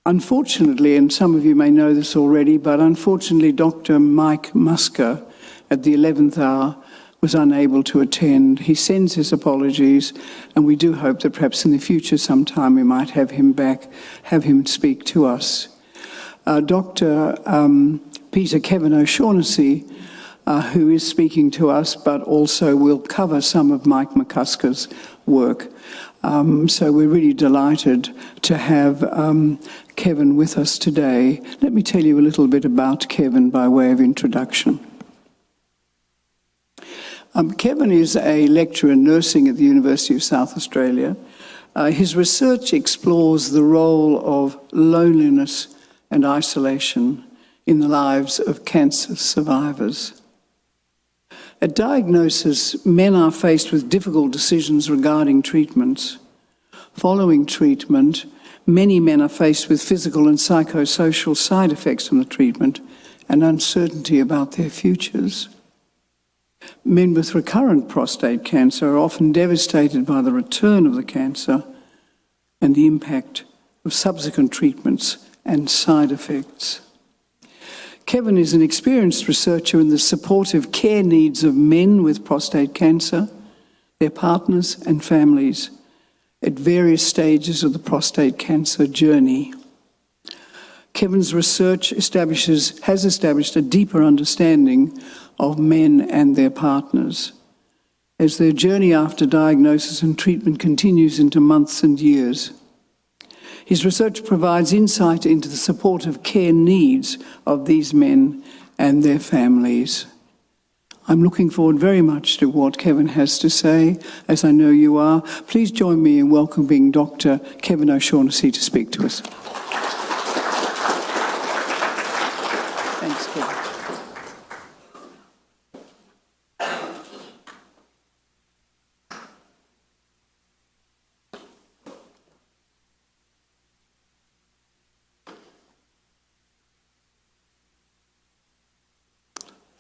Unfortunately, and some of you may know this already, but unfortunately Dr. Mike Musker at the 11th hour was unable to attend. He sends his apologies, and we do hope that perhaps in the future sometime we might have him back, have him speak to us. Dr. Peter Kevin O'Shaughnessy, who is speaking to us, but also will cover some of Mike McCusker's work. So we're really delighted to have Kevin with us today. Let me tell you a little bit about Kevin by way of introduction. Kevin is a lecturer in nursing at the University of South Australia. His research explores the role of loneliness and isolation in the lives of cancer survivors. At diagnosis, men are faced with difficult decisions regarding treatments. Following treatment, many men are faced with physical and psychosocial side effects from the treatment and uncertainty about their futures. Men with recurrent prostate cancer are often devastated by the return of the cancer and the impact of subsequent treatments and side effects. Kevin is an experienced researcher in the supportive care needs of men with prostate cancer, their partners and families at various stages of the prostate cancer journey. Kevin's research has established a deeper understanding of men and their partners as their journey after diagnosis and treatment continues into months and years. His research provides insight into the supportive care needs of these men and their families. I'm looking forward very much to what Kevin has to say, as I know you are. Please join me in welcoming Dr. Kevin O'Shaughnessy to speak to us. Thanks, Kevin.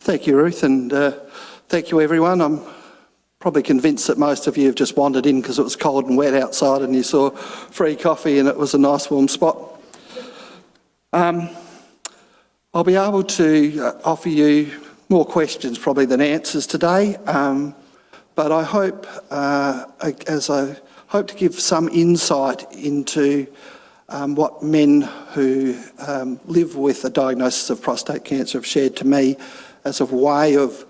Thank you, Ruth, and thank you, everyone. I'm probably convinced that most of you have just wandered in because it was cold and wet outside and you saw free coffee and it was a nice warm spot. I'll be able to offer you more questions probably than answers today, but I hope, I hope to give some insight into what men who live with a diagnosis of prostate cancer have shared to me as a way of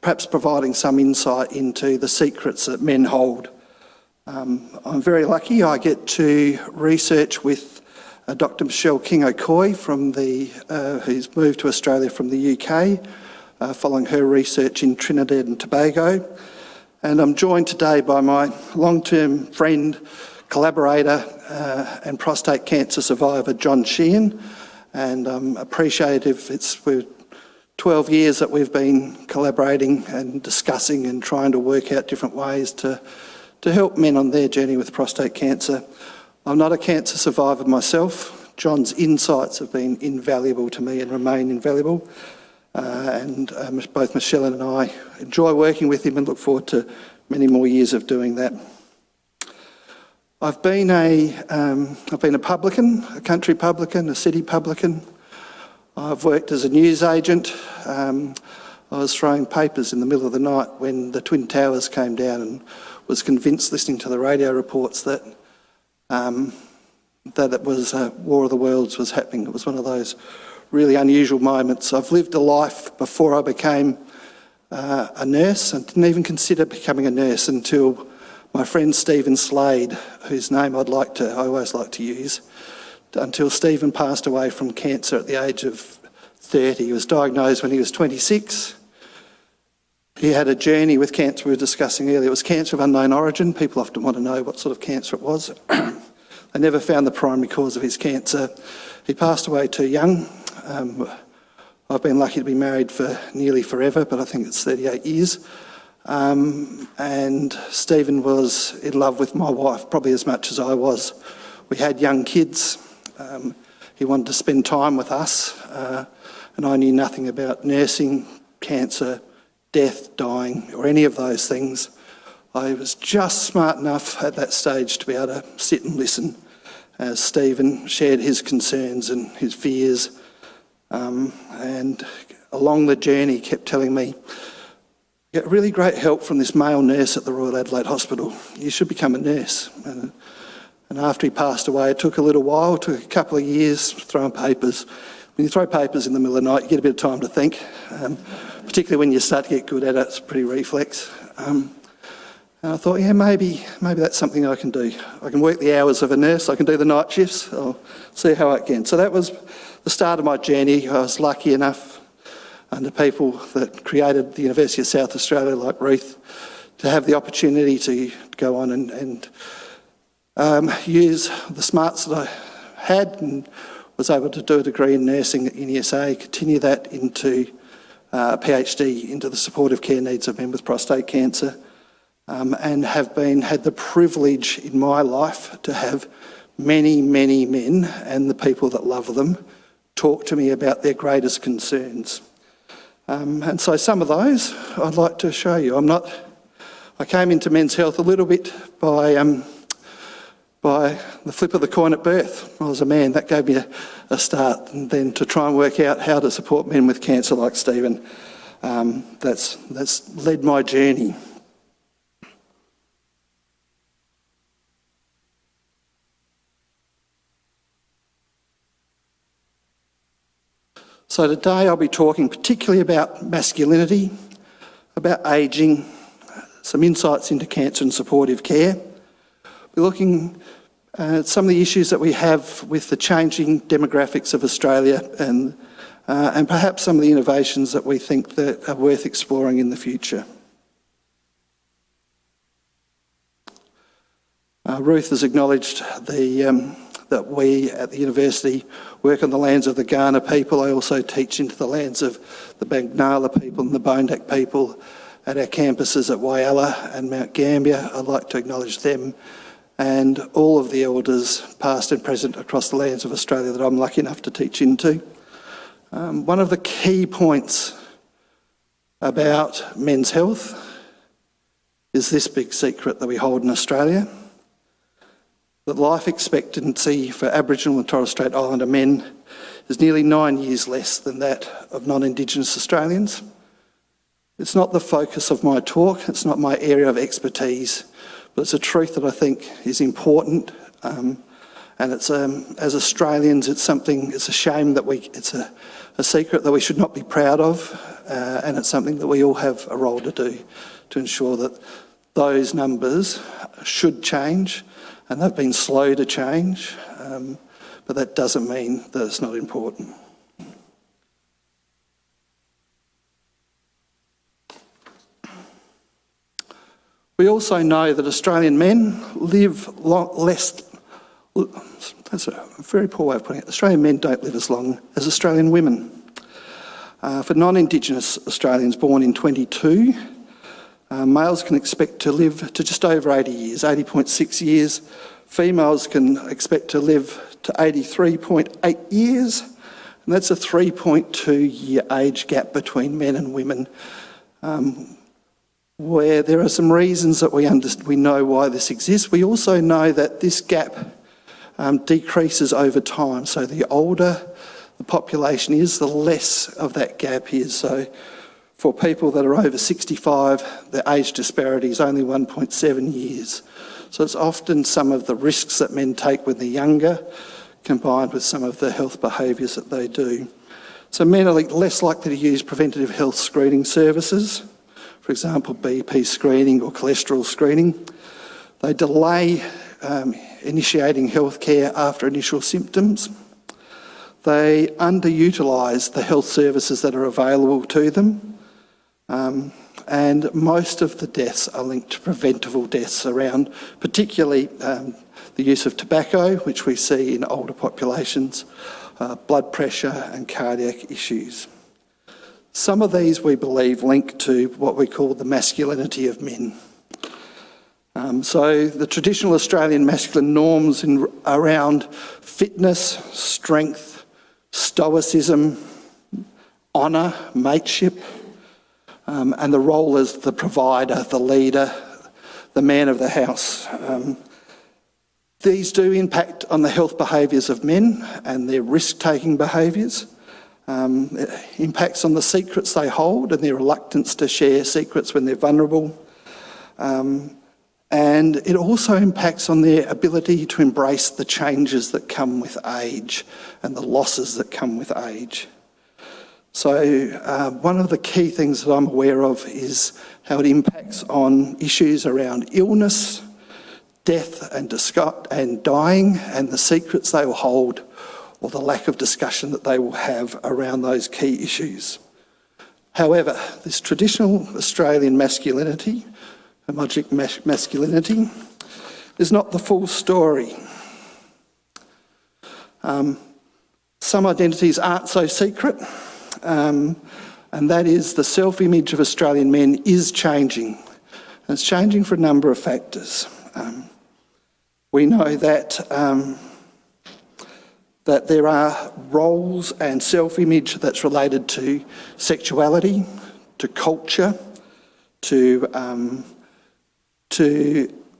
perhaps providing some insight into the secrets that men hold. I'm very lucky I get to research with Dr. Michelle King-O'Coy who's moved to Australia from the UK, following her research in Trinidad and Tobago. And I'm joined today by my long-term friend, collaborator and prostate cancer survivor, John Sheehan. And I'm appreciative. We're 12 years that we've been collaborating and discussing and trying to work out different ways to help men on their journey with prostate cancer. I'm not a cancer survivor myself. John's insights have been invaluable to me and remain invaluable. Both Michelle and I enjoy working with him and look forward to many more years of doing that. I've been a publican, a country publican, a city publican. I've worked as a news agent. I was throwing papers in the middle of the night when the Twin Towers came down and was convinced, listening to the radio reports, that it was War of the Worlds was happening. It was one of those really unusual moments. I've lived a life before I became a nurse. I didn't even consider becoming a nurse until my friend Stephen Slade, whose name I always like to use, until Stephen passed away from cancer at the age of 30. He was diagnosed when he was 26. He had a journey with cancer we were discussing earlier. It was cancer of unknown origin. People often want to know what sort of cancer it was. They never found the primary cause of his cancer. He passed away too young. I've been lucky to be married for nearly forever, but I think it's 38 years. And Stephen was in love with my wife, probably as much as I was. We had young kids. He wanted to spend time with us, and I knew nothing about nursing, cancer, death, dying, or any of those things. I was just smart enough at that stage to be able to sit and listen as Stephen shared his concerns and his fears, and along the journey kept telling me, "Get really great help from this male nurse at the Royal Adelaide Hospital. You should become a nurse." And after he passed away, it took a little while, it took a couple of years throwing papers. When you throw papers in the middle of the night, you get a bit of time to think, particularly when you start to get good at it. It's pretty reflex. And I thought, yeah, maybe that's something I can do. I can work the hours of a nurse, I can do the night shifts, I'll see how I can. So that was the start of my journey. I was lucky enough, under people that created the University of South Australia, like Ruth, to have the opportunity to go on and use the smarts that I had, and was able to do a degree in nursing at UniSA, continue that into a PhD into the supportive care needs of men with prostate cancer, and have had the privilege in my life to have many, many men and the people that love them talk to me about their greatest concerns. And so some of those I'd like to show you. I came into men's health a little bit by the flip of the coin at birth. I was a man. That gave me a start, and then to try and work out how to support men with cancer like Stephen, that's led my journey. So today I'll be talking particularly about masculinity, about ageing, some insights into cancer and supportive care. We're looking at some of the issues that we have with the changing demographics of Australia, and perhaps some of the innovations that we think that are worth exploring in the future. Ruth has acknowledged that we at the university work on the lands of the Kaurna people. I also teach into the lands of the Bagnala people and the Bondak people at our campuses at Whyalla and Mount Gambier. I'd like to acknowledge them and all of the elders, past and present, across the lands of Australia that I'm lucky enough to teach into. One of the key points about men's health is this big secret that we hold in Australia: that life expectancy for Aboriginal and Torres Strait Islander men is nearly 9 years less than that of non-Indigenous Australians. It's not the focus of my talk, it's not my area of expertise, but it's a truth that I think is important, and it's as Australians, it's a shame that it's a secret that we should not be proud of, and it's something that we all have a role to do to ensure that those numbers should change, and they've been slow to change, but that doesn't mean that it's not important. We also know that Australian men live less. That's a very poor way of putting it. Australian men don't live as long as Australian women. For non-Indigenous Australians born in 22, males can expect to live to just over 80 years, 80.6 years. Females can expect to live to 83.8 years, and that's a 3.2-year age gap between men and women, where there are some reasons that we know why this exists. We also know that this gap decreases over time. So the older the population is, the less of that gap is. So for people that are over 65, the age disparity is only 1.7 years. So it's often some of the risks that men take when they're younger, combined with some of the health behaviours that they do. So men are less likely to use preventative health screening services, for example, BP screening or cholesterol screening. They delay initiating healthcare after initial symptoms. They underutilise the health services that are available to them. And most of the deaths are linked to preventable deaths around, particularly the use of tobacco, which we see in older populations, blood pressure and cardiac issues. Some of these, we believe, link to what we call the masculinity of men. So the traditional Australian masculine norms around fitness, strength, stoicism, honour, mateship, and the role as the provider, the leader, the man of the house. These do impact on the health behaviours of men and their risk-taking behaviours. It impacts on the secrets they hold and their reluctance to share secrets when they're vulnerable. And it also impacts on their ability to embrace the changes that come with age and the losses that come with age. So one of the key things that I'm aware of is how it impacts on issues around illness, death and dying, and the secrets they will hold or the lack of discussion that they will have around those key issues. However, this traditional Australian masculinity, homogeneic masculinity, is not the full story. Some identities aren't so secret, and that is the self-image of Australian men is changing. And it's changing for a number of factors. We know that there are roles and self-image that's related to sexuality, to culture, to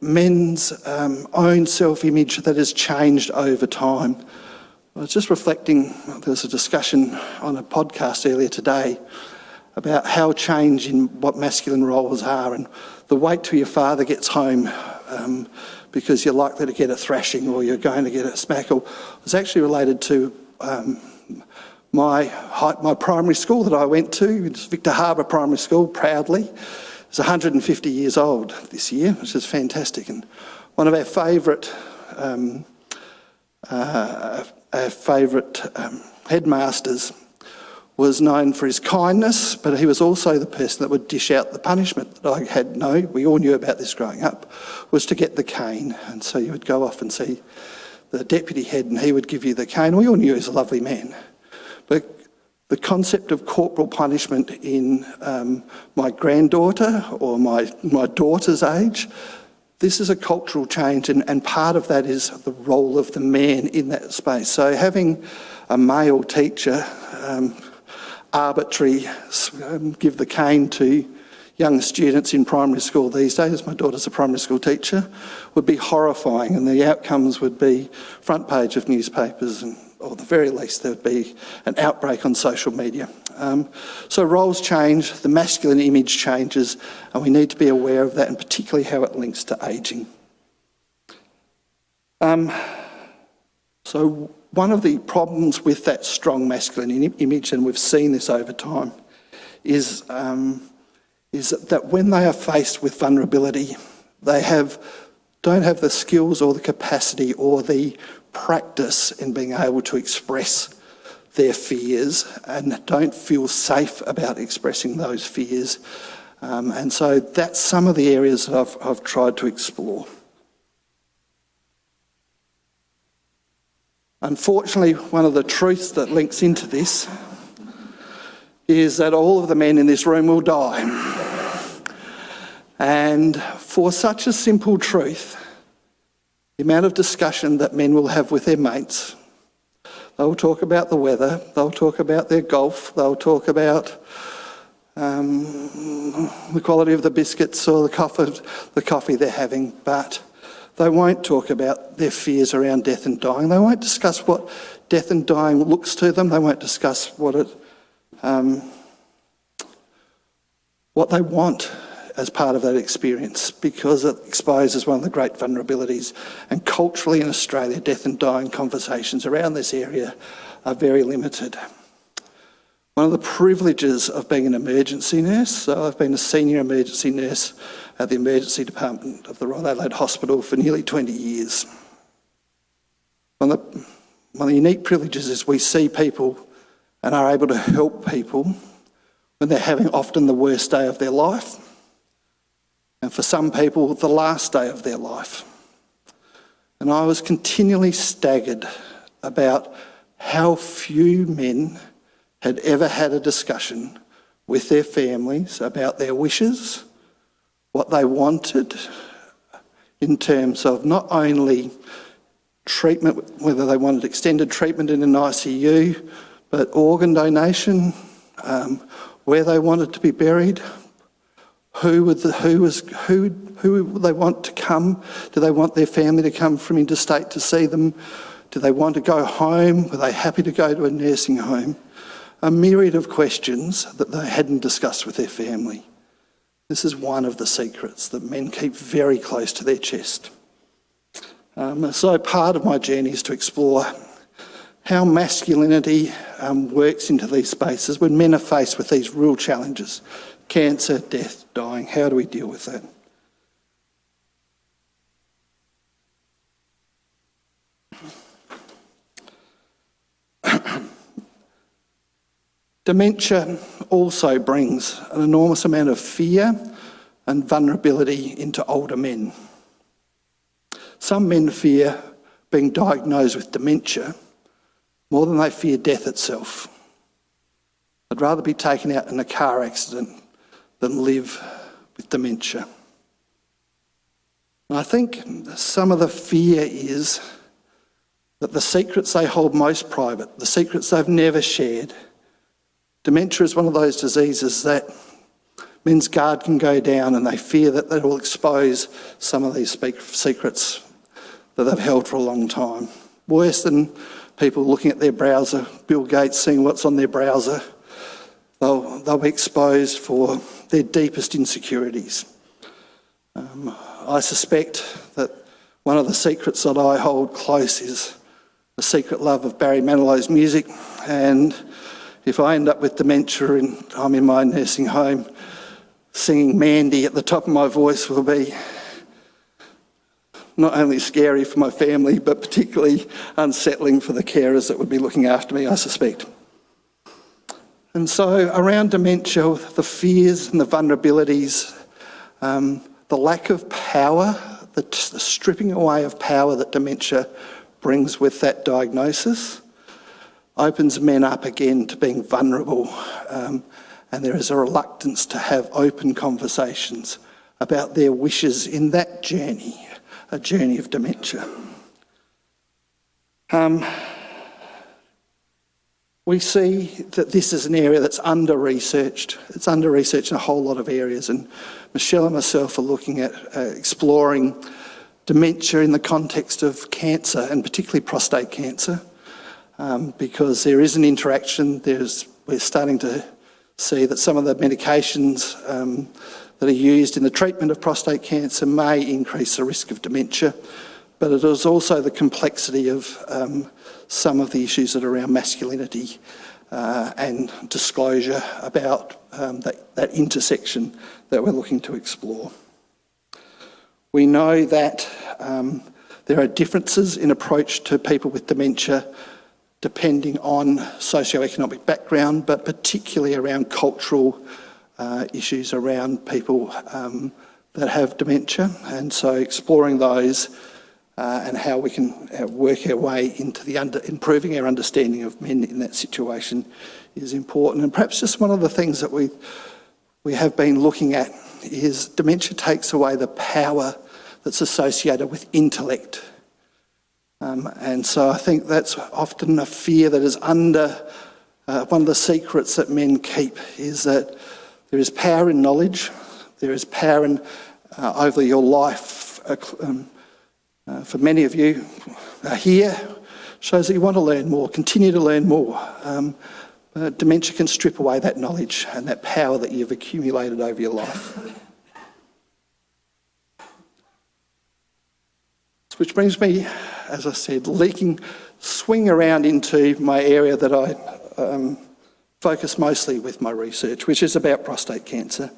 men's own self-image that has changed over time. I was just reflecting, there was a discussion on a podcast earlier today about how change in what masculine roles are, and the wait till your father gets home because you're likely to get a thrashing or you're going to get a smack. It was actually related to my primary school that I went to, it's Victor Harbour Primary School, proudly. It's 150 years old this year, which is fantastic. And one of our favourite headmasters was known for his kindness, but he was also the person that would dish out the punishment that we all knew about this growing up, was to get the cane. And so you would go off and see the deputy head and he would give you the cane. We all knew he was a lovely man. But the concept of corporal punishment in my granddaughter or my daughter's age, this is a cultural change, and part of that is the role of the man in that space. So having a male teacher arbitrary give the cane to young students in primary school these days, my daughter's a primary school teacher, would be horrifying, and the outcomes would be front page of newspapers, and or at the very least there would be an outbreak on social media. So roles change, the masculine image changes, and we need to be aware of that, and particularly how it links to ageing. So one of the problems with that strong masculine image, and we've seen this over time, is that when they are faced with vulnerability, they don't have the skills or the capacity or the practice in being able to express their fears and don't feel safe about expressing those fears. And so that's some of the areas that I've tried to explore. Unfortunately, one of the truths that links into this is that all of the men in this room will die. And for such a simple truth, the amount of discussion that men will have with their mates, they'll talk about the weather, they'll talk about their golf, they'll talk about the quality of the biscuits or the coffee they're having, but they won't talk about their fears around death and dying. They won't discuss what death and dying looks to them. They won't discuss what they want as part of that experience, because it exposes one of the great vulnerabilities. And culturally in Australia, death and dying conversations around this area are very limited. One of the privileges of being an emergency nurse, so I've been a senior emergency nurse at the emergency department of the Royal Adelaide Hospital for nearly 20 years. One of the unique privileges is we see people and are able to help people when they're having often the worst day of their life, and for some people, the last day of their life. And I was continually staggered about how few men had ever had a discussion with their families about their wishes, what they wanted in terms of not only treatment, whether they wanted extended treatment in an ICU, but organ donation, where they wanted to be buried, Who would they want to come? Do they want their family to come from interstate to see them? Do they want to go home? Were they happy to go to a nursing home? A myriad of questions that they hadn't discussed with their family. This is one of the secrets that men keep very close to their chest. So part of my journey is to explore how masculinity works into these spaces when men are faced with these real challenges. Cancer, death, dying. How do we deal with that? Dementia also brings an enormous amount of fear and vulnerability into older men. Some men fear being diagnosed with dementia more than they fear death itself. I'd rather be taken out in a car accident than live with dementia. And I think some of the fear is that the secrets they hold most private, the secrets they've never shared, dementia is one of those diseases that men's guard can go down, and they fear that they will expose some of these secrets that they've held for a long time. Worse than people looking at their browser, Bill Gates seeing what's on their browser, they'll be exposed for their deepest insecurities. I suspect that one of the secrets that I hold close is the secret love of Barry Manilow's music, and if I end up with dementia and I'm in my nursing home, singing Mandy at the top of my voice will be not only scary for my family, but particularly unsettling for the carers that would be looking after me, I suspect. And so around dementia, the fears and the vulnerabilities, the lack of power, the stripping away of power that dementia brings with that diagnosis, opens men up again to being vulnerable, and there is a reluctance to have open conversations about their wishes in that journey, a journey of dementia. We see that this is an area that's under-researched. It's under-researched in a whole lot of areas, and Michelle and myself are looking at exploring dementia in the context of cancer, and particularly prostate cancer, because there is an interaction. We're starting to see that some of the medications that are used in the treatment of prostate cancer may increase the risk of dementia, but it is also the complexity of some of the issues that are around masculinity and disclosure about that intersection that we're looking to explore. We know that there are differences in approach to people with dementia depending on socioeconomic background, but particularly around cultural issues around people that have dementia. And so exploring those and how we can work our way into improving our understanding of men in that situation is important. And perhaps just one of the things that we have been looking at is dementia takes away the power that's associated with intellect. And so I think that's often a fear that is under one of the secrets that men keep, is that there is power in knowledge, there is power in over your life. For many of you here, shows that you want to learn more, continue to learn more. Dementia can strip away that knowledge and that power that you've accumulated over your life. Which brings me, as I said, swing around into my area that I focus mostly with my research, which is about prostate cancer.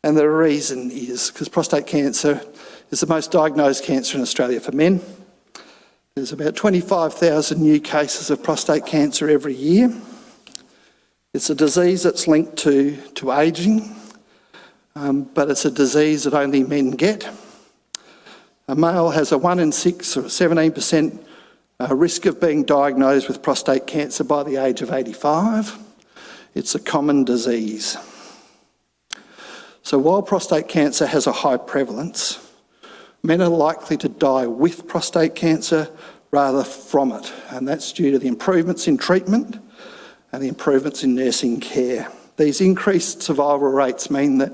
And the reason is because prostate cancer is the most diagnosed cancer in Australia for men. There's about 25,000 new cases of prostate cancer every year. It's a disease that's linked to ageing, but it's a disease that only men get. A male has a 1 in 6 or 17% risk of being diagnosed with prostate cancer by the age of 85. It's a common disease. So while prostate cancer has a high prevalence, men are likely to die with prostate cancer rather from it, and that's due to the improvements in treatment and the improvements in nursing care. These increased survival rates mean that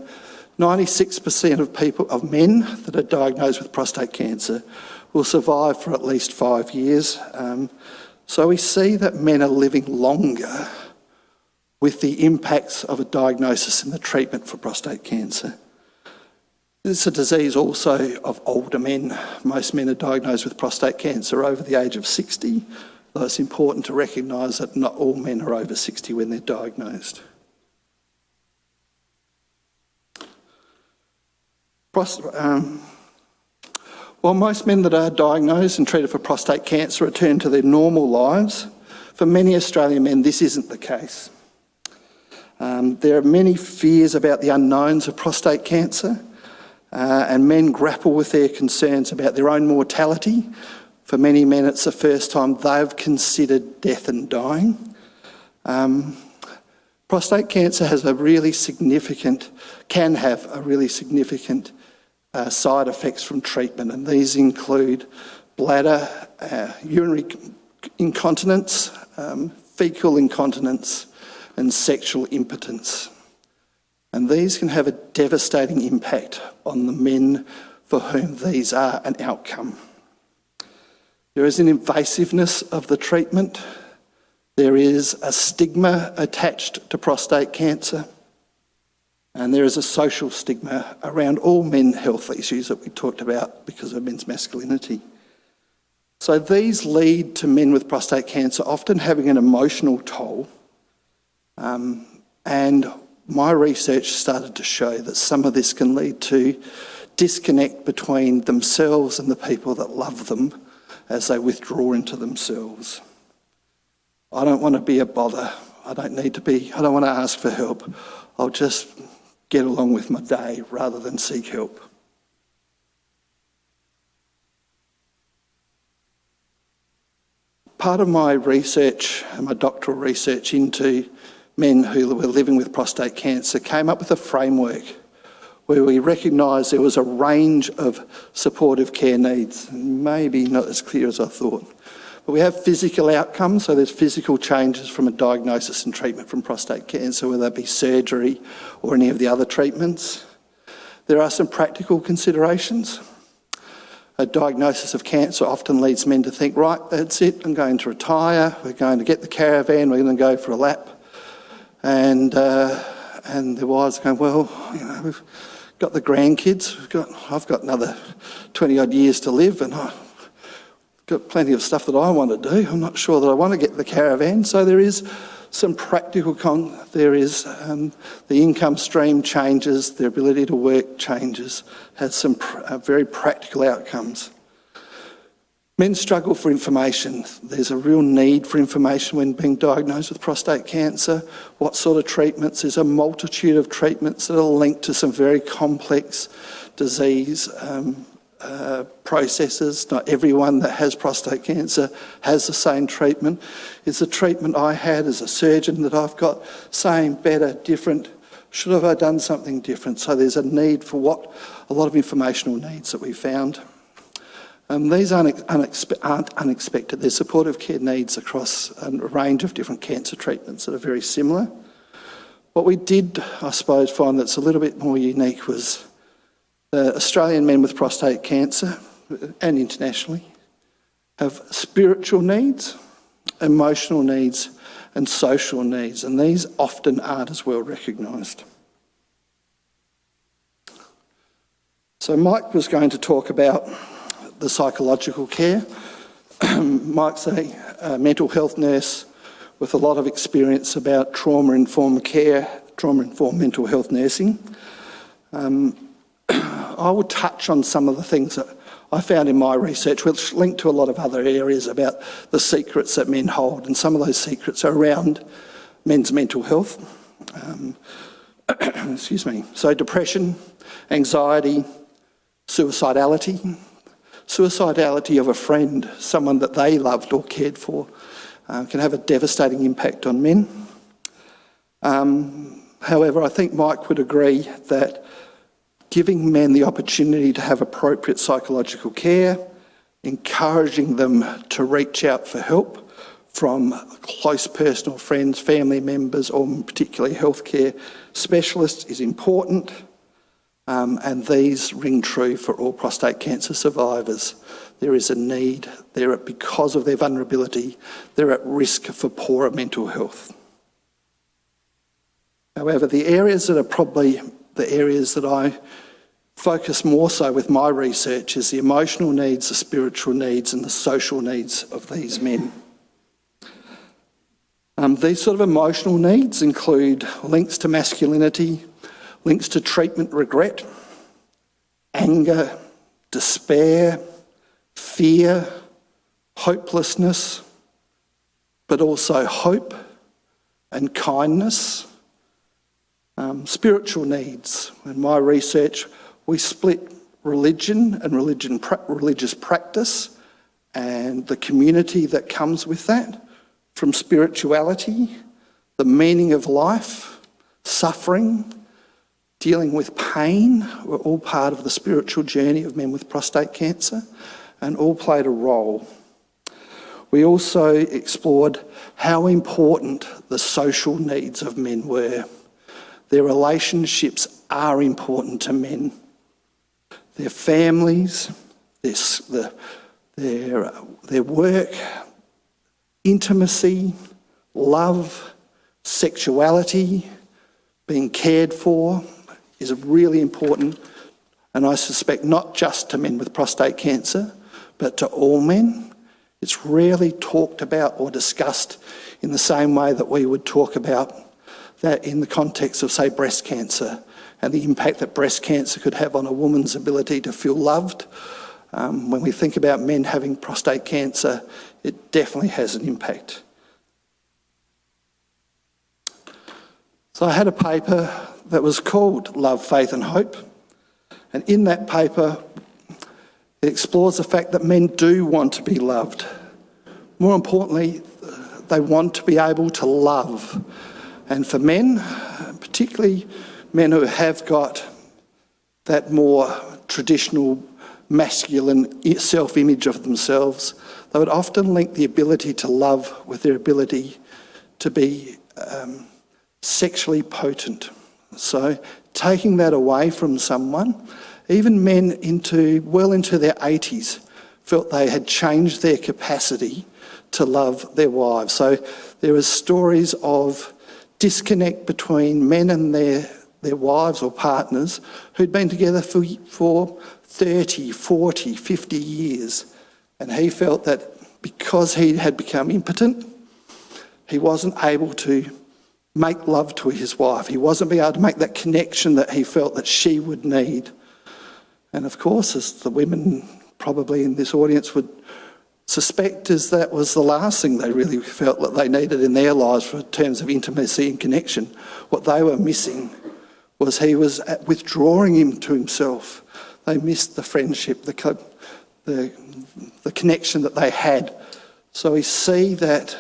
96% of men that are diagnosed with prostate cancer will survive for at least 5 years. So we see that men are living longer with the impacts of a diagnosis and the treatment for prostate cancer. It's a disease also of older men. Most men are diagnosed with prostate cancer over the age of 60, though it's important to recognise that not all men are over 60 when they're diagnosed. While most men that are diagnosed and treated for prostate cancer return to their normal lives, for many Australian men this isn't the case. There are many fears about the unknowns of prostate cancer, and men grapple with their concerns about their own mortality. For many men, it's the first time they've considered death and dying. Prostate cancer can have really significant side effects from treatment, and these include bladder, urinary incontinence, fecal incontinence, and sexual impotence. And these can have a devastating impact on the men for whom these are an outcome. There is an invasiveness of the treatment. There is a stigma attached to prostate cancer. And there is a social stigma around all men's health issues that we talked about because of men's masculinity. So these lead to men with prostate cancer often having an emotional toll. And my research started to show that some of this can lead to disconnect between themselves and the people that love them as they withdraw into themselves. I don't want to be a bother. I don't want to ask for help. I'll just get along with my day rather than seek help. Part of my research, my doctoral research into men who were living with prostate cancer, came up with a framework where we recognised there was a range of supportive care needs, maybe not as clear as I thought. But we have physical outcomes, so there's physical changes from a diagnosis and treatment from prostate cancer, whether that be surgery or any of the other treatments. There are some practical considerations. A diagnosis of cancer often leads men to think, right, that's it, I'm going to retire, we're going to get the caravan, we're going to go for a lap. And their wives are going, well, we've got the grandkids, I've got another 20 odd years to live, and I've got plenty of stuff that I want to do. I'm not sure that I want to get the caravan. So there is some practical, the income stream changes, their ability to work changes, has some very practical outcomes. Men struggle for information. There's a real need for information when being diagnosed with prostate cancer. What sort of treatments? There's a multitude of treatments that are linked to some very complex disease processes. Not everyone that has prostate cancer has the same treatment. Is the treatment I had as a surgeon that I've got same, better, different? Should have I done something different? So there's a need for a lot of informational needs that we found. These aren't unexpected. There's supportive care needs across a range of different cancer treatments that are very similar. What we did, I suppose, find that's a little bit more unique was the Australian men with prostate cancer, and internationally, have spiritual needs, emotional needs, and social needs, and these often aren't as well recognised. So Mike was going to talk about the psychological care. Mike's a mental health nurse with a lot of experience about trauma-informed care, trauma-informed mental health nursing. I will touch on some of the things that I found in my research, which link to a lot of other areas about the secrets that men hold, and some of those secrets are around men's mental health. So depression, anxiety, suicidality of a friend, someone that they loved or cared for, can have a devastating impact on men. However, I think Mike would agree that giving men the opportunity to have appropriate psychological care, encouraging them to reach out for help from close personal friends, family members, or particularly healthcare specialists is important. and these ring true for all prostate cancer survivors. There is a need. Because of their vulnerability, they're at risk for poorer mental health. However, the areas that are probably the areas that I focus more so with my research is the emotional needs, the spiritual needs, and the social needs of these men. These sort of emotional needs include links to masculinity, links to treatment regret, anger, despair, fear, hopelessness, but also hope and kindness. Spiritual needs. In my research, we split religion and religious practice and the community that comes with that from spirituality, the meaning of life, suffering, dealing with pain were all part of the spiritual journey of men with prostate cancer and all played a role. We also explored how important the social needs of men were. Their relationships are important to men. Their families, their work, intimacy, love, sexuality, being cared for is really important, and I suspect not just to men with prostate cancer, but to all men. It's rarely talked about or discussed in the same way that we would talk about that in the context of, say, breast cancer and the impact that breast cancer could have on a woman's ability to feel loved. When we think about men having prostate cancer, it definitely has an impact. So I had a paper that was called Love, Faith and Hope. And in that paper, it explores the fact that men do want to be loved. More importantly, they want to be able to love. And for men, particularly men who have got that more traditional masculine self-image of themselves, they would often link the ability to love with their ability to be sexually potent. So taking that away from someone, even men well into their 80s felt they had changed their capacity to love their wives. So there are stories of disconnect between men and their wives or partners who'd been together for 30, 40, 50 years. And he felt that because he had become impotent, he wasn't able to make love to his wife. He wasn't able to make that connection that he felt that she would need. And of course, as the women probably in this audience would suspect, is that was the last thing they really felt that they needed in their lives for terms of intimacy and connection. What they were missing was he was withdrawing him to himself. They missed the friendship, the connection that they had. So we see that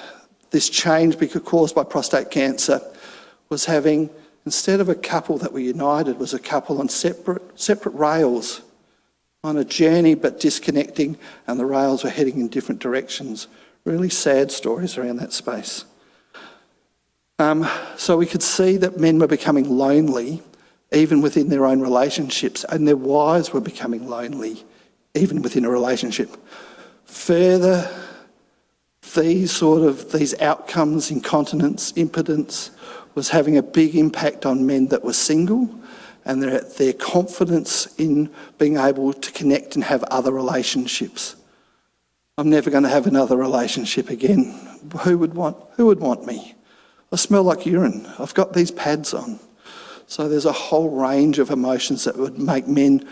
this change caused by prostate cancer was having, instead of a couple that were united, was a couple on separate rails, on a journey but disconnecting, and the rails were heading in different directions. Really sad stories around that space. So we could see that men were becoming lonely even within their own relationships, and their wives were becoming lonely even within a relationship. Further, these outcomes, incontinence, impotence, was having a big impact on men that were single, and their confidence in being able to connect and have other relationships. I'm never going to have another relationship again. Who would want me? I smell like urine. I've got these pads on. So there's a whole range of emotions that would make men.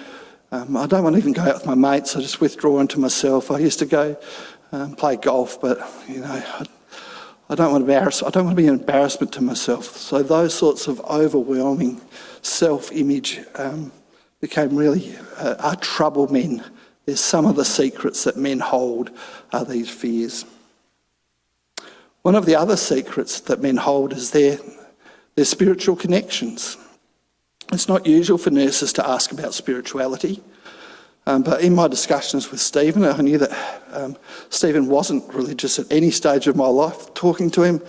I don't want to even go out with my mates. I just withdraw into myself. I used to go play golf, but I don't want to be an embarrassment to myself. So those sorts of overwhelming self-image became really are trouble men. There's some of the secrets that men hold are these fears. One of the other secrets that men hold is their spiritual connections. It's not usual for nurses to ask about spirituality, but in my discussions with Stephen, I knew that Stephen wasn't religious at any stage of my life, talking to him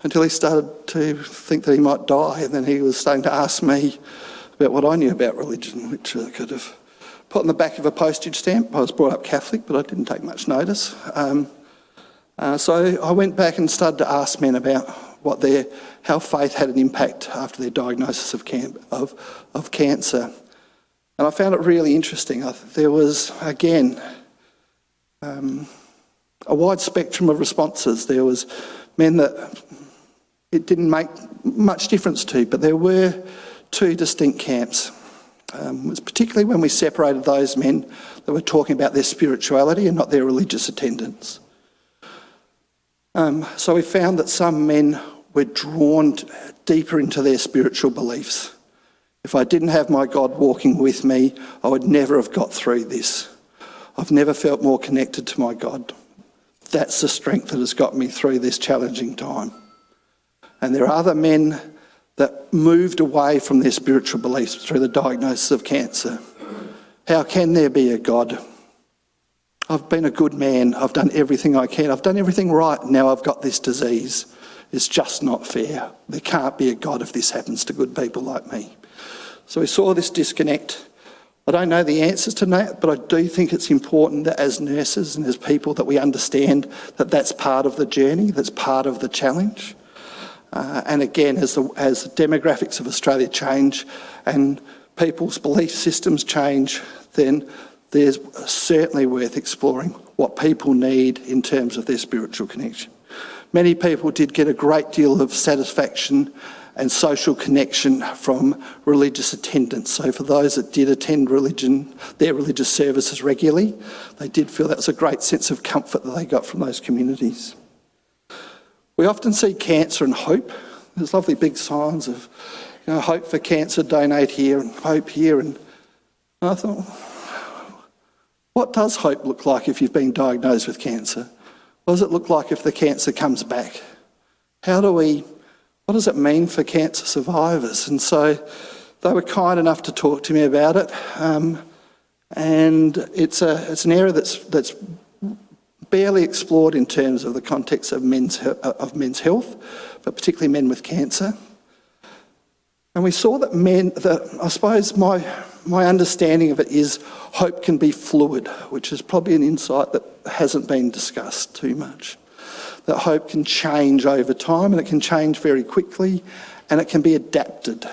until he started to think that he might die, and then he was starting to ask me about what I knew about religion, which I could have put on the back of a postage stamp. I was brought up Catholic, but I didn't take much notice. So I went back and started to ask men about how faith had an impact after their diagnosis of cancer. And I found it really interesting. There was, again, a wide spectrum of responses. There was men that it didn't make much difference to, but there were two distinct camps. It was particularly when we separated those men that were talking about their spirituality and not their religious attendance. So we found that some men were drawn deeper into their spiritual beliefs. If I didn't have my God walking with me, I would never have got through this. I've never felt more connected to my God. That's the strength that has got me through this challenging time. And there are other men that moved away from their spiritual beliefs through the diagnosis of cancer. How can there be a God? I've been a good man. I've done everything I can. I've done everything right. Now I've got this disease. It's just not fair. There can't be a God if this happens to good people like me. So we saw this disconnect. I don't know the answers to that, but I do think it's important that as nurses and as people that we understand that that's part of the journey, that's part of the challenge. And again, as the demographics of Australia change and people's belief systems change, then there's certainly worth exploring what people need in terms of their spiritual connection. Many people did get a great deal of satisfaction and social connection from religious attendance. So for those that did attend their religious services regularly, they did feel that was a great sense of comfort that they got from those communities. We often see cancer and hope. There's lovely big signs of, hope for cancer, donate here, and hope here. And I thought, what does hope look like if you've been diagnosed with cancer? What does it look like if the cancer comes back? What does it mean for cancer survivors? And so they were kind enough to talk to me about it. And it's an area that's barely explored in terms of the context of men's health, but particularly men with cancer. And we saw that I suppose my understanding of it is hope can be fluid, which is probably an insight that hasn't been discussed too much. That hope can change over time, and it can change very quickly, and it can be adapted.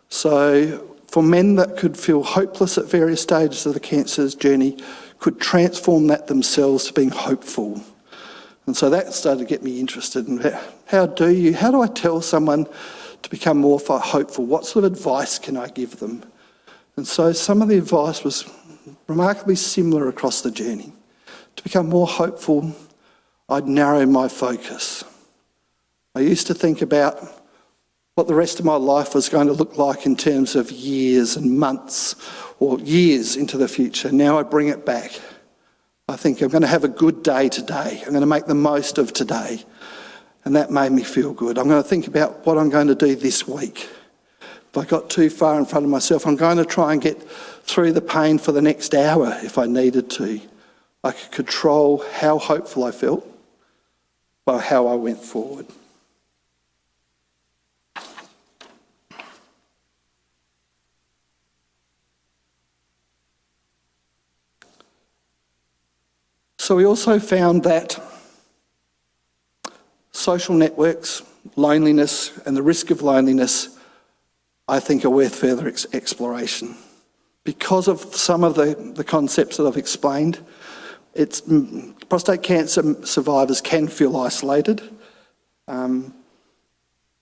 So for men that could feel hopeless at various stages of the cancer's journey, could transform that themselves to being hopeful. And so that started to get me interested in how do I tell someone to become more hopeful? What sort of advice can I give them? And so some of the advice was remarkably similar across the journey. To become more hopeful, I'd narrow my focus. I used to think about what the rest of my life was going to look like in terms of years and months or years into the future. Now I bring it back. I think I'm going to have a good day today. I'm going to make the most of today. And that made me feel good. I'm going to think about what I'm going to do this week. If I got too far in front of myself, I'm going to try and get through the pain for the next hour if I needed to. I could control how hopeful I felt by how I went forward. So we also found that social networks, loneliness, and the risk of loneliness, I think, are worth further exploration. Because of some of the concepts that I've explained, prostate cancer survivors can feel isolated, and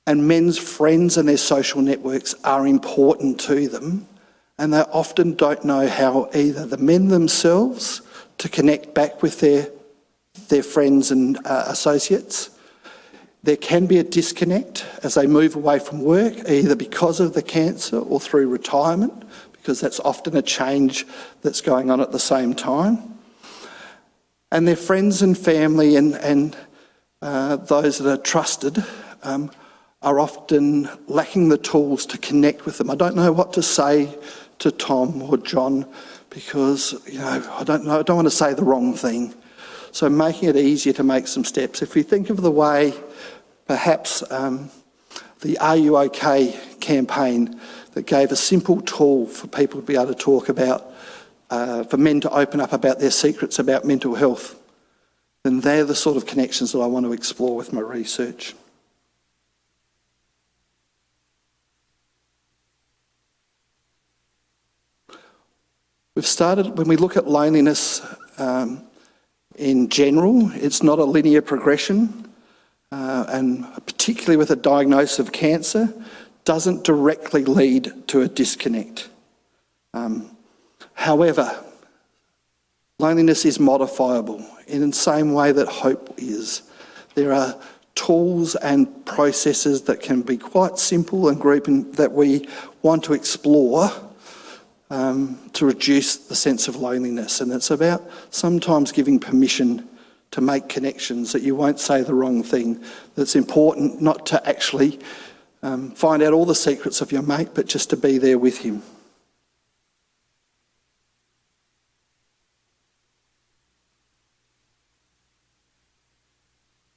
men's friends and their social networks are important to them, and they often don't know how either the men themselves to connect back with their friends and associates. There can be a disconnect as they move away from work, either because of the cancer or through retirement, because that's often a change that's going on at the same time. And their friends and family and those that are trusted are often lacking the tools to connect with them. I don't know what to say to Tom or John because, I don't want to say the wrong thing. So making it easier to make some steps. If we think of the way, perhaps, the Are You OK campaign that gave a simple tool for people to be able to talk about, for men to open up about their secrets about mental health, then they're the sort of connections that I want to explore with my research. We've started, when we look at loneliness in general, it's not a linear progression, and particularly with a diagnosis of cancer, doesn't directly lead to a disconnect. However, loneliness is modifiable in the same way that hope is. There are tools and processes that can be quite simple and grouping that we want to explore to reduce the sense of loneliness. And it's about sometimes giving permission to make connections, that you won't say the wrong thing. That's important not to actually find out all the secrets of your mate, but just to be there with him.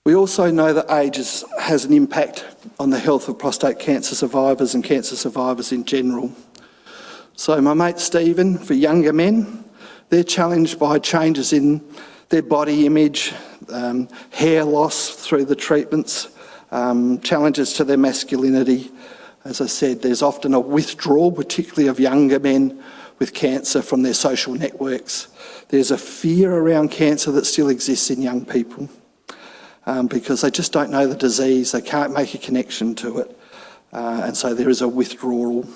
We also know that age has an impact on the health of prostate cancer survivors and cancer survivors in general. So my mate Stephen, for younger men, they're challenged by changes in their body image, hair loss through the treatments, challenges to their masculinity. As I said, there's often a withdrawal, particularly of younger men with cancer, from their social networks. There's a fear around cancer that still exists in young people because they just don't know the disease, they can't make a connection to it, and so there is a withdrawal,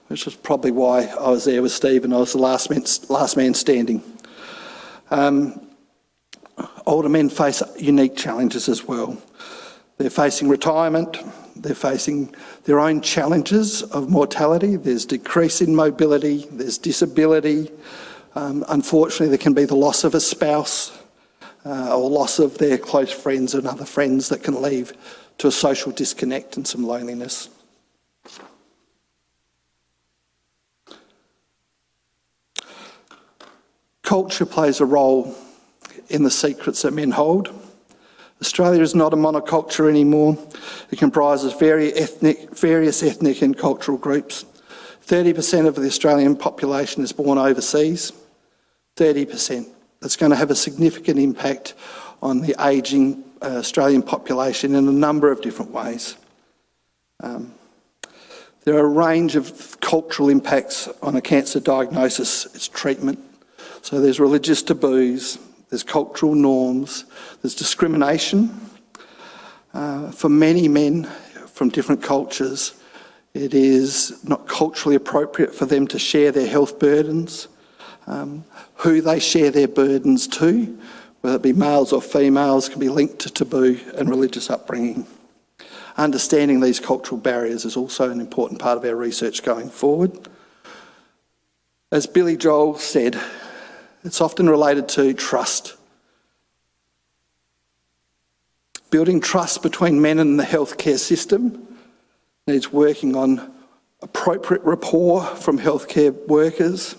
which is probably why I was there with Steve and I was the last man standing. Older men face unique challenges as well. They're facing retirement, they're facing their own challenges of mortality, there's decrease in mobility, there's disability. Unfortunately, there can be the loss of a spouse or loss of their close friends and other friends that can lead to a social disconnect and some loneliness. Culture plays a role in the secrets that men hold. Australia is not a monoculture anymore. It comprises various ethnic and cultural groups. 30% of the Australian population is born overseas. 30%. That's going to have a significant impact on the ageing Australian population in a number of different ways. There are a range of cultural impacts on a cancer diagnosis, its treatment. So there's religious taboos, there's cultural norms, there's discrimination. For many men from different cultures, it is not culturally appropriate for them to share their health burdens. Who they share their burdens to, whether it be males or females, can be linked to taboo and religious upbringing. Understanding these cultural barriers is also an important part of our research going forward. As Billy Joel said, it's often related to trust. Building trust between men and the healthcare system needs working on appropriate rapport from healthcare workers,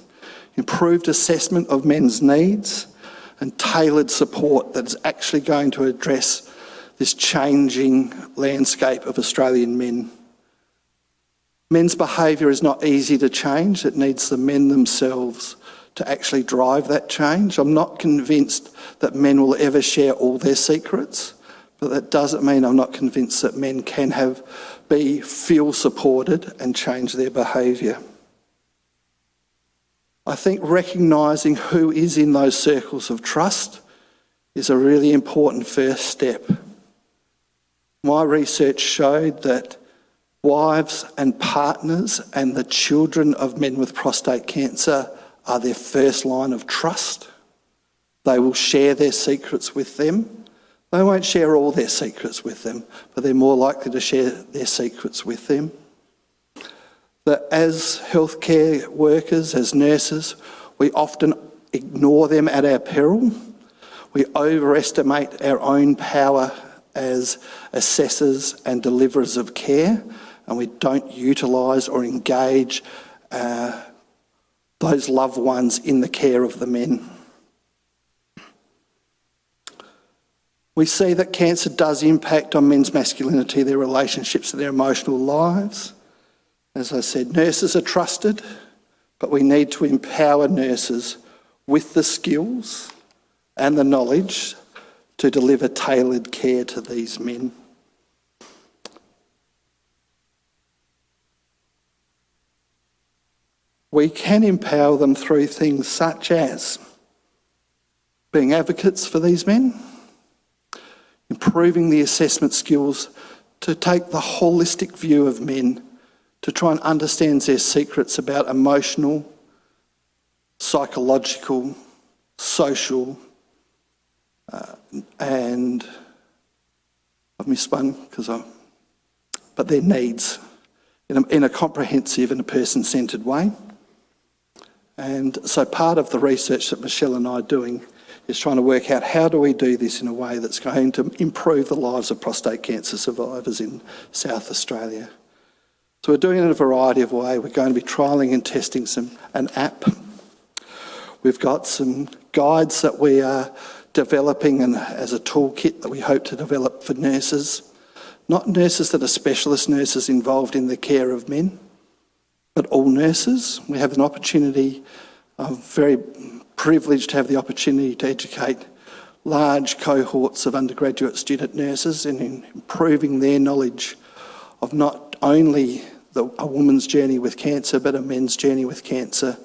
improved assessment of men's needs, and tailored support that is actually going to address this changing landscape of Australian men. Men's behaviour is not easy to change. It needs the men themselves to actually drive that change. I'm not convinced that men will ever share all their secrets, but that doesn't mean I'm not convinced that men can feel supported and change their behaviour. I think recognising who is in those circles of trust is a really important first step. My research showed that wives and partners and the children of men with prostate cancer are their first line of trust. They will share their secrets with them. They won't share all their secrets with them, but they're more likely to share their secrets with them. That as healthcare workers, as nurses, we often ignore them at our peril. We overestimate our own power as assessors and deliverers of care, and we don't utilise or engage those loved ones in the care of the men. We see that cancer does impact on men's masculinity, their relationships and their emotional lives. As I said, nurses are trusted, but we need to empower nurses with the skills and the knowledge to deliver tailored care to these men. We can empower them through things such as being advocates for these men, improving the assessment skills to take the holistic view of men, to try and understand their secrets about emotional, psychological, social, and I've missed one but their needs in a comprehensive and a person-centred way. And so part of the research that Michelle and I are doing is trying to work out how do we do this in a way that's going to improve the lives of prostate cancer survivors in South Australia. So we're doing it in a variety of ways. We're going to be trialling and testing an app. We've got some guides that we are developing and as a toolkit that we hope to develop for nurses. Not nurses that are specialist nurses involved in the care of men, but all nurses. We have an opportunity, I'm very privileged to have the opportunity to educate large cohorts of undergraduate student nurses in improving their knowledge of not only a woman's journey with cancer, but a men's journey with cancer,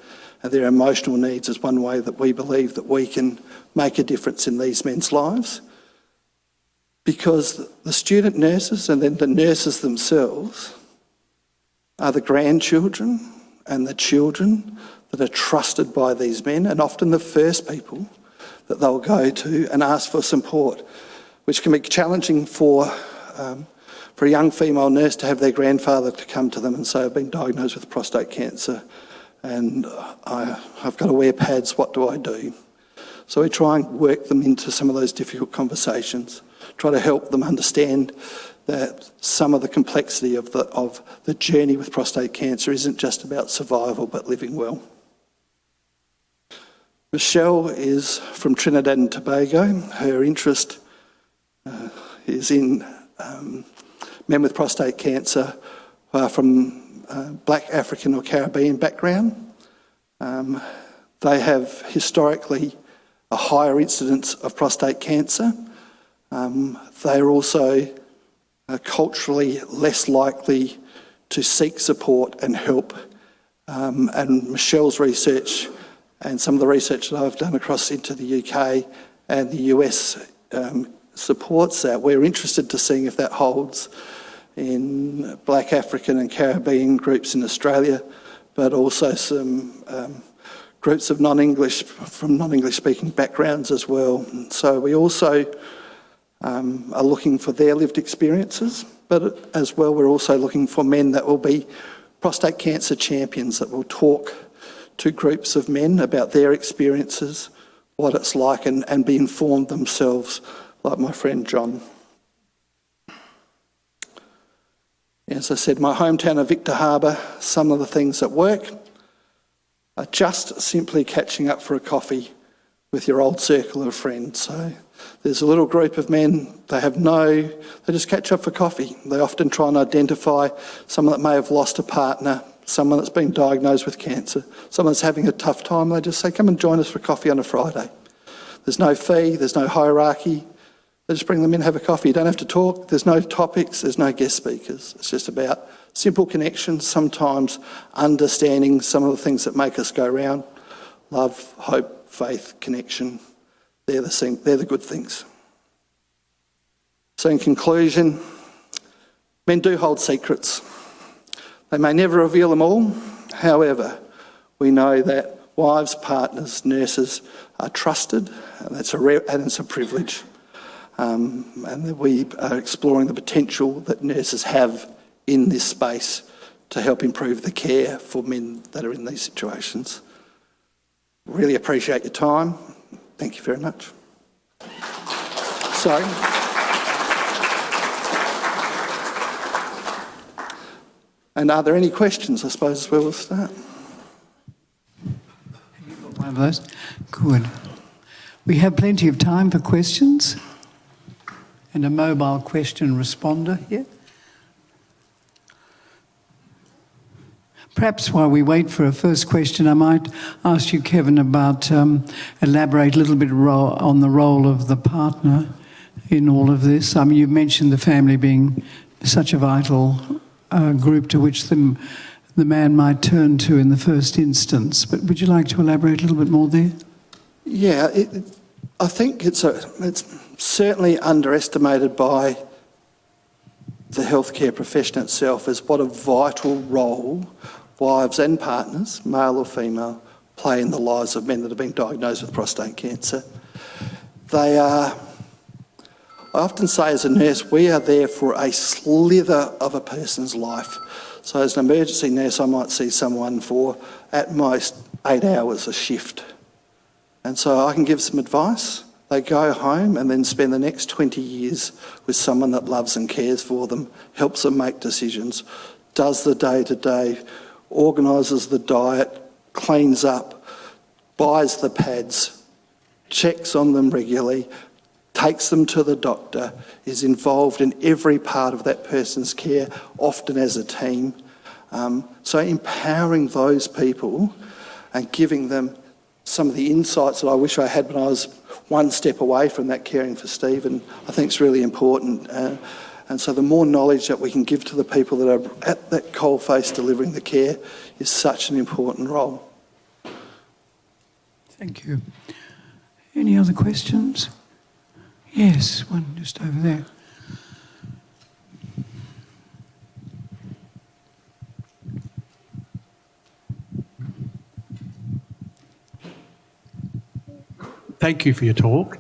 and their emotional needs is one way that we believe that we can make a difference in these men's lives. Because the student nurses and then the nurses themselves are the grandchildren and the children that are trusted by these men, and often the first people that they'll go to and ask for support, which can be challenging for a young female nurse to have their grandfather to come to them and say, I've been diagnosed with prostate cancer and I've got to wear pads, what do I do? So we try and work them into some of those difficult conversations, try to help them understand that some of the complexity of the journey with prostate cancer isn't just about survival but living well. Michelle is from Trinidad and Tobago. Her interest is in men with prostate cancer from Black, African or Caribbean background. They have historically a higher incidence of prostate cancer. They are also culturally less likely to seek support and help. And Michelle's research and some of the research that I've done across into the UK and the US supports that. We're interested to see if that holds in Black, African and Caribbean groups in Australia, but also some groups of from non-English speaking backgrounds as well. And so we also are looking for their lived experiences, but as well we're also looking for men that will be prostate cancer champions that will talk to groups of men about their experiences, what it's like, and be informed themselves, like my friend John. As I said, my hometown of Victor Harbor, some of the things that work are just simply catching up for a coffee with your old circle of friends. So there's a little group of men, they just catch up for coffee. They often try and identify someone that may have lost a partner, someone that's been diagnosed with cancer, someone that's having a tough time. They just say, come and join us for coffee on a Friday. There's no fee, there's no hierarchy. They just bring them in, have a coffee. You don't have to talk, there's no topics, there's no guest speakers. It's just about simple connections, sometimes understanding some of the things that make us go round. Love, hope, faith, connection. They're the good things. So in conclusion, men do hold secrets. They may never reveal them all. However, we know that wives, partners, nurses are trusted, and it's a privilege. And that we are exploring the potential that nurses have in this space to help improve the care for men that are in these situations. Really appreciate your time. Thank you very much. Sorry. And are there any questions, I suppose, is where we'll start. You've got one of those? Good. We have plenty of time for questions. And a mobile question responder here. Perhaps while we wait for a first question, I might ask you, Kevin, about elaborate a little bit on the role of the partner in all of this. I mean, you mentioned the family being such a vital group to which the man might turn to in the first instance. But would you like to elaborate a little bit more there? Yeah, I think it's certainly underestimated by the healthcare profession itself as what a vital role wives and partners, male or female, play in the lives of men that have been diagnosed with prostate cancer. They are, I often say as a nurse, we are there for a slither of a person's life. So as an emergency nurse, I might see someone for at most 8 hours a shift. And so I can give some advice. They go home and then spend the next 20 years with someone that loves and cares for them, helps them make decisions, does the day-to-day, organises the diet, cleans up, buys the pads, checks on them regularly, takes them to the doctor, is involved in every part of that person's care, often as a team. So empowering those people and giving them some of the insights that I wish I had when I was one step away from that caring for Stephen, I think is really important. And so the more knowledge that we can give to the people that are at that coalface delivering the care is such an important role. Thank you. Any other questions? Yes, one just over there. Thank you for your talk.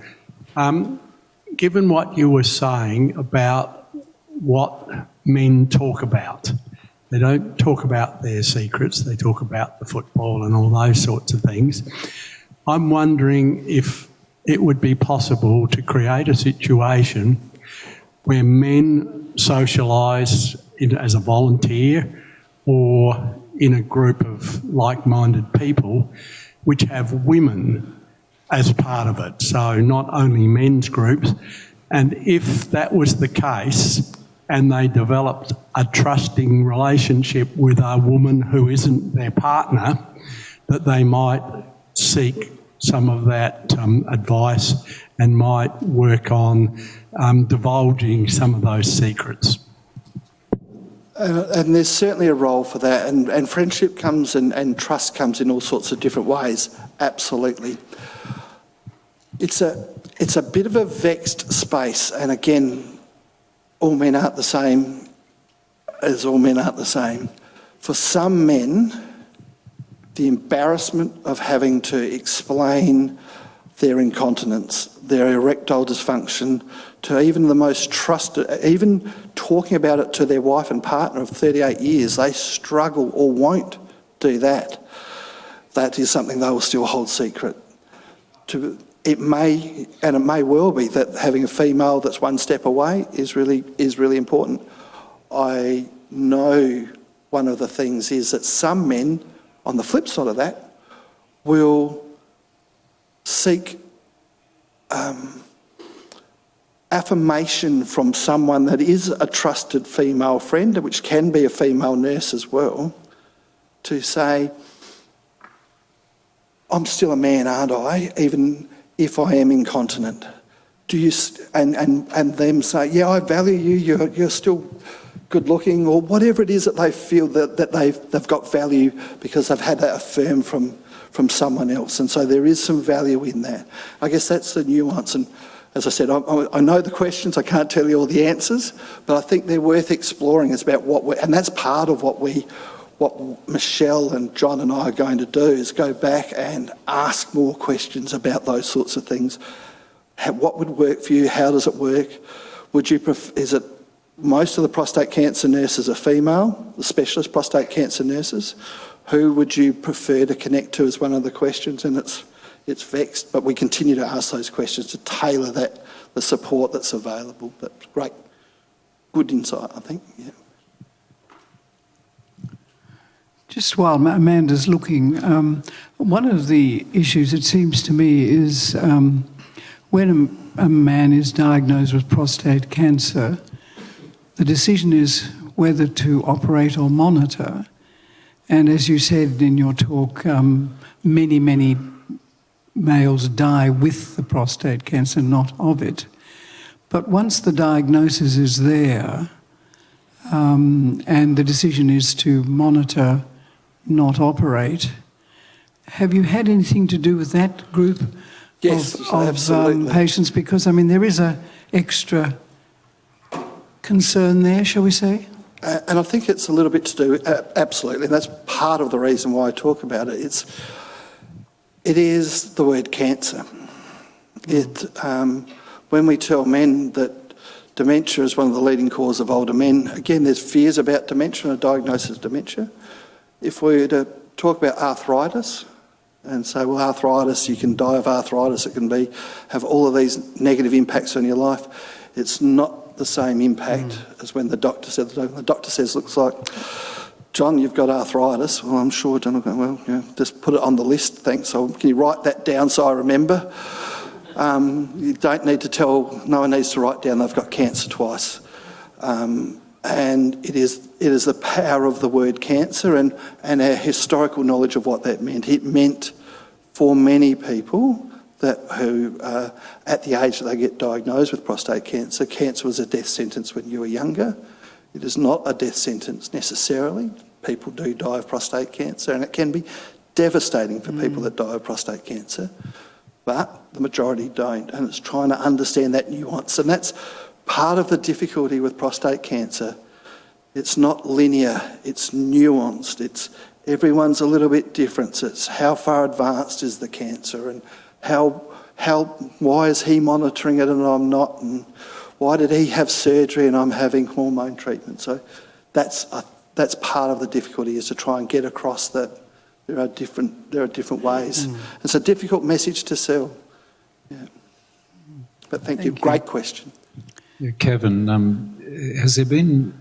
Given what you were saying about what men talk about, they don't talk about their secrets, they talk about the football and all those sorts of things. I'm wondering if it would be possible to create a situation where men socialise as a volunteer or in a group of like-minded people which have women as part of it, so not only men's groups. And if that was the case and they developed a trusting relationship with a woman who isn't their partner, that they might seek some of that advice and might work on divulging some of those secrets. And there's certainly a role for that, and friendship comes and trust comes in all sorts of different ways, absolutely. It's a bit of a vexed space, and again, all men aren't the same as all men aren't the same. For some men, the embarrassment of having to explain their incontinence, their erectile dysfunction, to even the most trusted, even talking about it to their wife and partner of 38 years, they struggle or won't do that. That is something they will still hold secret. It may well be that having a female that's one step away is really important. I know one of the things is that some men, on the flip side of that, will seek affirmation from someone that is a trusted female friend, which can be a female nurse as well, to say, I'm still a man, aren't I? Even if I am incontinent. Do you and them say, yeah, I value you, you're still good looking, or whatever it is that they feel that they've got value because they've had that affirmed from someone else. And so there is some value in that. I guess that's the nuance. And as I said, I know the questions, I can't tell you all the answers, but I think they're worth exploring. It's about and that's part of what Michelle and John and I are going to do, is go back and ask more questions about those sorts of things. What would work for you? How does it work? Is it most of the prostate cancer nurses are female, the specialist prostate cancer nurses? Who would you prefer to connect to is one of the questions, and it's vexed, but we continue to ask those questions to tailor the support that's available. But great, good insight, I think, yeah. Just while Amanda's looking, one of the issues, it seems to me, is when a man is diagnosed with prostate cancer, the decision is whether to operate or monitor. And as you said in your talk, many males die with the prostate cancer, not of it. But once the diagnosis is there, and the decision is to monitor, not operate, have you had anything to do with that group of absolutely. patients? Because, I mean, there is a extra concern there, shall we say? And I think it's a little bit to do, absolutely, and that's part of the reason why I talk about it. It is the word cancer. When we tell men that dementia is one of the leading causes of older men, again, there's fears about dementia and a diagnosis of dementia. If we were to talk about arthritis and say, well, arthritis, you can die of arthritis, it can have all of these negative impacts on your life, it's not the same impact as when the doctor says, looks like, John, you've got arthritis. Well, I'm sure John will go, well, yeah, just put it on the list, thanks. So can you write that down so I remember? You don't need to tell, no one needs to write down they've got cancer twice. And it is the power of the word cancer and our historical knowledge of what that meant. It meant for many people who at the age that they get diagnosed with prostate cancer, cancer was a death sentence when you were younger. It is not a death sentence necessarily. People do die of prostate cancer, and it can be devastating for people that die of prostate cancer, but the majority don't, and it's trying to understand that nuance. And that's part of the difficulty with prostate cancer. It's not linear, it's nuanced, everyone's a little bit different. It's how far advanced is the cancer, and why is he monitoring it and I'm not, and why did he have surgery and I'm having hormone treatment? So that's part of the difficulty, is to try and get across that there are different ways. It's a difficult message to sell. Yeah. But thank you. Great question. Yeah, Kevin, has there been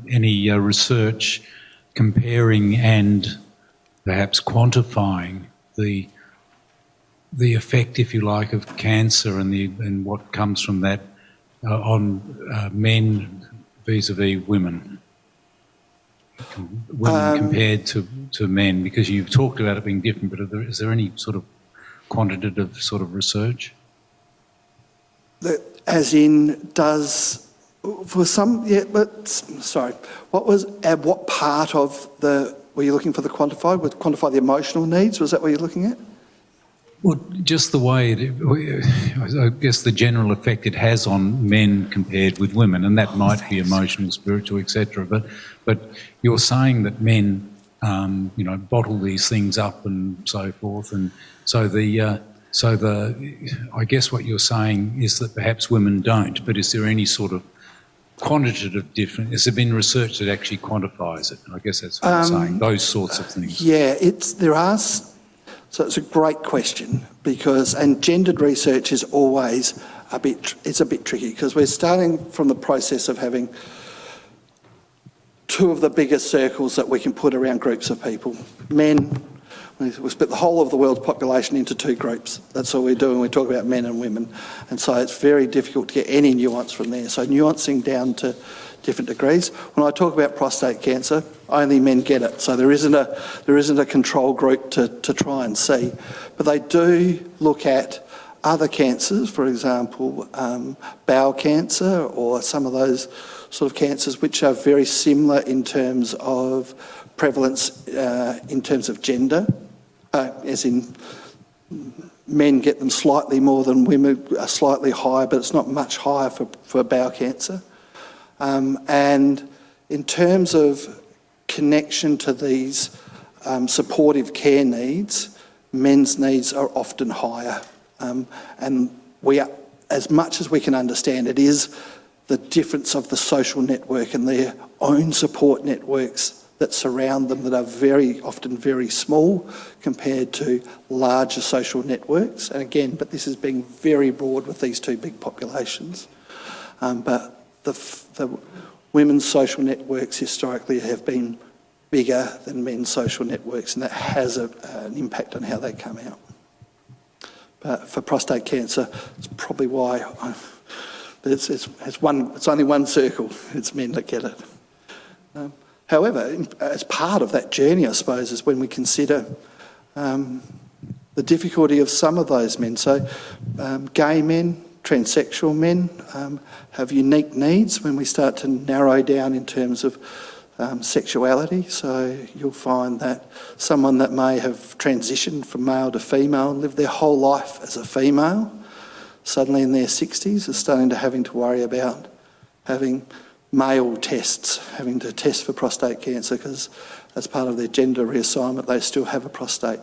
any research comparing and perhaps quantifying the effect, if you like, of cancer and what comes from that on men vis-a-vis women? Women compared to men, because you've talked about it being different, but is there any sort of quantitative sort of research? As in, for some, yeah, but sorry, what part of were you looking for the quantify? Would quantify the emotional needs? Was that what you're looking at? Well, just the way I guess the general effect it has on men compared with women, and that might be emotional, spiritual, etc. But you're saying that men, bottle these things up and so forth, and so I guess what you're saying is that perhaps women don't. But is there any sort of quantitative difference? Has there been research that actually quantifies it? I guess that's what I'm saying. Those sorts of things. Yeah, there are. So it's a great question, and gendered research is always a bit tricky, because we're starting from the process of having two of the biggest circles that we can put around groups of people. Men, we split the whole of the world's population into two groups. That's all we do when we talk about men and women. And so it's very difficult to get any nuance from there. So nuancing down to different degrees. When I talk about prostate cancer, only men get it. So there isn't a control group to try and see. But they do look at other cancers, for example, bowel cancer, or some of those sort of cancers which are very similar in terms of prevalence, in terms of gender, as in men get them slightly more than women, are slightly higher, but it's not much higher for bowel cancer. And in terms of connection to these supportive care needs, men's needs are often higher. And we are, as much as we can understand, it is the difference of the social network and their own support networks that surround them that are very often very small compared to larger social networks. And again, but this is being very broad with these two big populations. But the women's social networks historically have been bigger than men's social networks, and that has an impact on how they come out. But for prostate cancer, it's probably why it's only one circle. It's men that get it. However, as part of that journey, I suppose, is when we consider the difficulty of some of those men. So gay men, transsexual men have unique needs when we start to narrow down in terms of sexuality. So you'll find that someone that may have transitioned from male to female and lived their whole life as a female, suddenly in their 60s is starting to having to worry about having male tests, having to test for prostate cancer because as part of their gender reassignment they still have a prostate.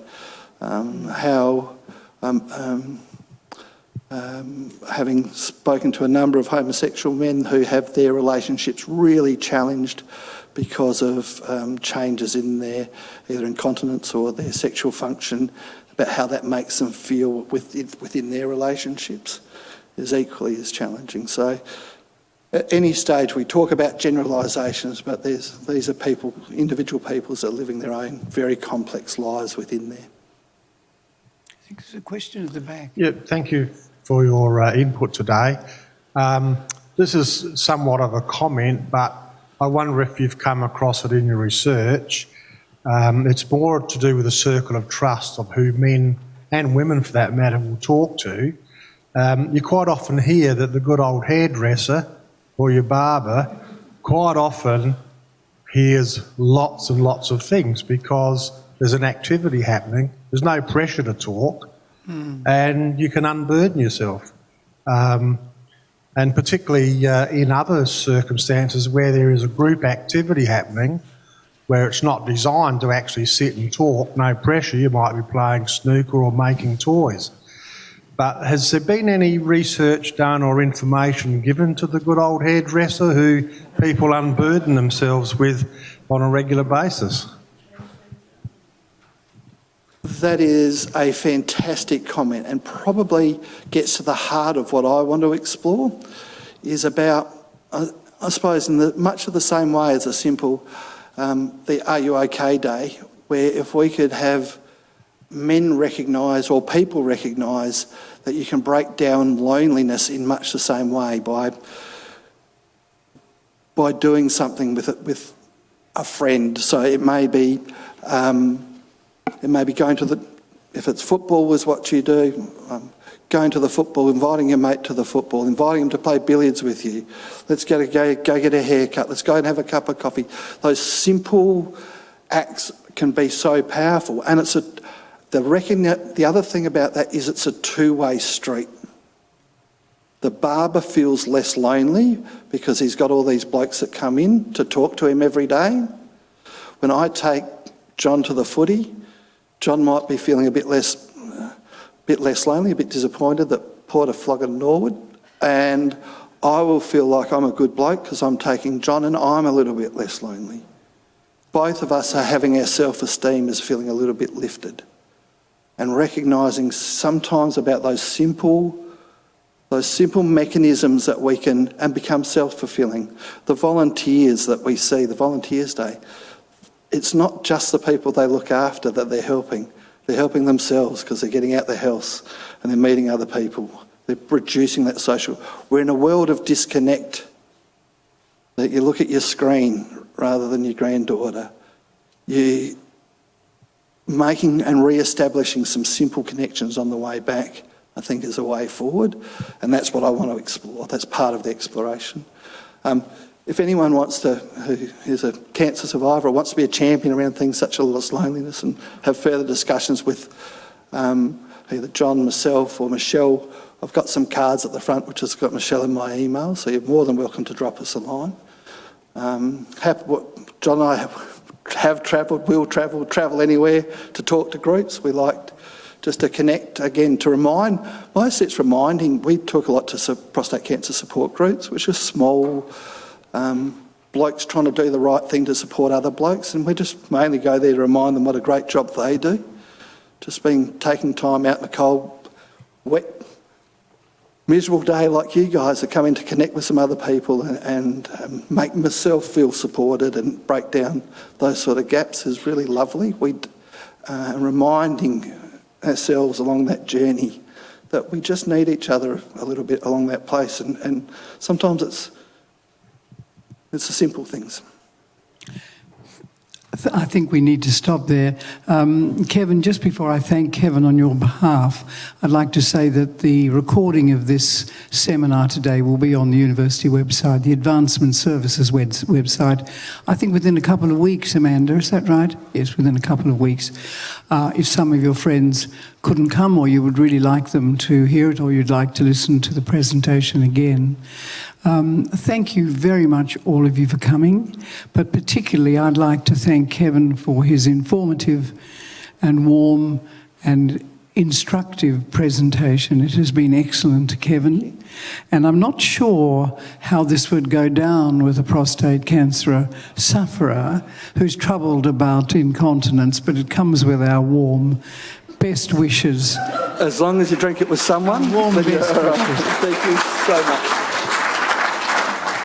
Having spoken to a number of homosexual men who have their relationships really challenged because of changes in their either incontinence or their sexual function, about how that makes them feel within their relationships is equally as challenging. So at any stage we talk about generalisations, but these are people, individual peoples that are living their own very complex lives within there. I think there's a question at the back. Yeah, thank you for your input today. This is somewhat of a comment, but I wonder if you've come across it in your research. It's more to do with a circle of trust of who men and women, for that matter, will talk to. You quite often hear that the good old hairdresser or your barber quite often hears lots and lots of things because there's an activity happening. There's no pressure to talk, and you can unburden yourself. And particularly in other circumstances where there is a group activity happening, where it's not designed to actually sit and talk, no pressure, you might be playing snooker or making toys. But has there been any research done or information given to the good old hairdresser who people unburden themselves with on a regular basis? That is a fantastic comment and probably gets to the heart of what I want to explore, is about, I suppose, in much of the same way as a simple the Are You OK Day, where if we could have men recognise or people recognise that you can break down loneliness in much the same way by doing something with a friend. So it may be going to if it's football is what you do, going to the football, inviting your mate to the football, inviting him to play billiards with you. Let's go get a haircut. Let's go and have a cup of coffee. Those simple acts can be so powerful, and the other thing about that is it's a two-way street. The barber feels less lonely because he's got all these blokes that come in to talk to him every day. When I take John to the footy, John might be feeling a bit less lonely, a bit disappointed that Port are flogging Norwood, and I will feel like I'm a good bloke because I'm taking John and I'm a little bit less lonely. Both of us are having our self-esteem as feeling a little bit lifted, and recognising sometimes about those simple mechanisms that we can, and become self-fulfilling. The volunteers that we see, the Volunteers Day, it's not just the people they look after that they're helping. They're helping themselves because they're getting out the house and they're meeting other people. They're reducing that social. We're in a world of disconnect, that you look at your screen rather than your granddaughter. You making and re-establishing some simple connections on the way back, I think, is a way forward, and that's what I want to explore. That's part of the exploration. If anyone wants to, who is a cancer survivor or wants to be a champion around things such as loneliness and have further discussions with either John, myself or Michelle, I've got some cards at the front which has got Michelle in my email, so you're more than welcome to drop us a line. John and I have travelled, will travel anywhere to talk to groups. We like just to connect, again, to remind. Mostly it's reminding. We talk a lot to prostate cancer support groups, which are small blokes trying to do the right thing to support other blokes, and we just mainly go there to remind them what a great job they do. Just taking time out in a cold, wet, miserable day like you guys are coming to connect with some other people and make myself feel supported and break down those sort of gaps is really lovely. Reminding ourselves along that journey that we just need each other a little bit along that place, and sometimes it's the simple things. I think we need to stop there. Kevin, just before I thank Kevin on your behalf, I'd like to say that the recording of this seminar today will be on the university website, the Advancement Services website, I think within a couple of weeks, Amanda, is that right? Yes, within a couple of weeks. If some of your friends couldn't come, or you would really like them to hear it, or you'd like to listen to the presentation again. Thank you very much, all of you, for coming, but particularly I'd like to thank Kevin for his informative and warm and instructive presentation. It has been excellent, Kevin, and I'm not sure how this would go down with a prostate cancer sufferer who's troubled about incontinence, but it comes with our warm best wishes. As long as you drink it with someone. Warm best wishes. Thank you so much.